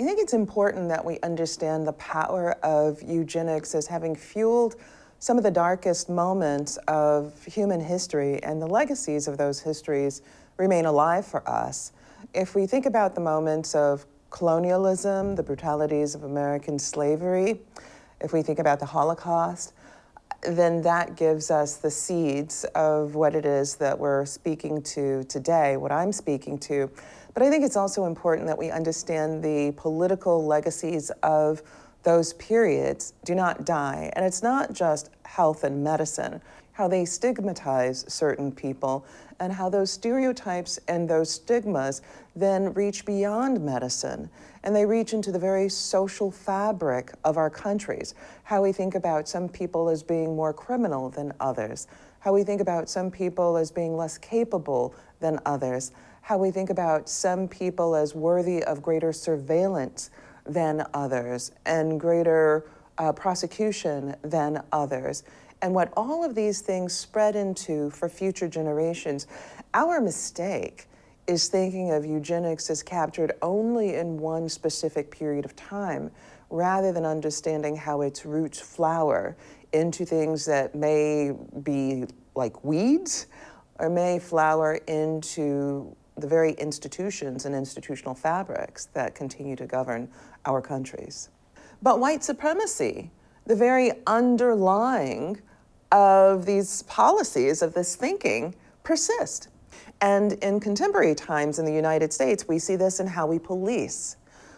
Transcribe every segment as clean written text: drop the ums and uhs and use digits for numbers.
I think it's important that we understand the power of eugenics as having fueled some of the darkest moments of human history, and the legacies of those histories remain alive for us. If we think about the moments of colonialism, the brutalities of American slavery, if we think about the Holocaust, then that gives us the seeds of what it is that we're speaking to today, what I'm speaking to. But I think it's also important that we understand the political legacies of those periods do not die. And it's not just health and medicine, how they stigmatize certain people and how those stereotypes and those stigmas then reach beyond medicine and they reach into the very social fabric of our countries. How we think about some people as being more criminal than others, how we think about some people as being less capable than others, how we think about some people as worthy of greater surveillance than others and greater prosecution than others. And what all of these things spread into for future generations. Our mistake is thinking of eugenics as captured only in one specific period of time, rather than understanding how its roots flower into things that may be like weeds, or may flower into the very institutions and institutional fabrics that continue to govern our countries. But white supremacy, the very underlying of these policies, of this thinking, persist. And in contemporary times in the United States, we see this in how we police.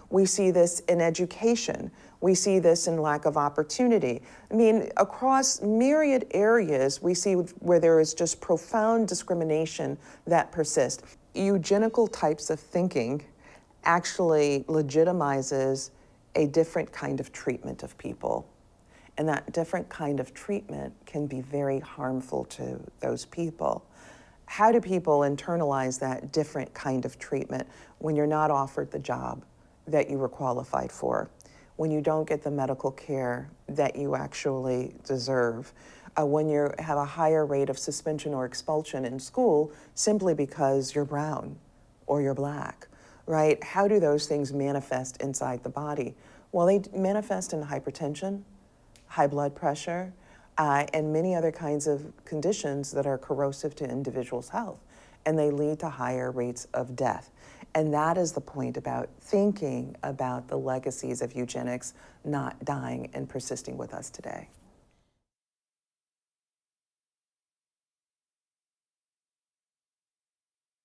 We see this in education. We see this in lack of opportunity. I mean, across myriad areas, we see where there is just profound discrimination that persists. Eugenical types of thinking actually legitimizes a different kind of treatment of people. And that different kind of treatment can be very harmful to those people. How do people internalize that different kind of treatment when you're not offered the job that you were qualified for, when you don't get the medical care that you actually deserve, when you have a higher rate of suspension or expulsion in school simply because you're brown or you're black, right? How do those things manifest inside the body? Well, they manifest in hypertension, high blood pressure, and many other kinds of conditions that are corrosive to individuals' health, and they lead to higher rates of death. And that is the point about thinking about the legacies of eugenics not dying and persisting with us today.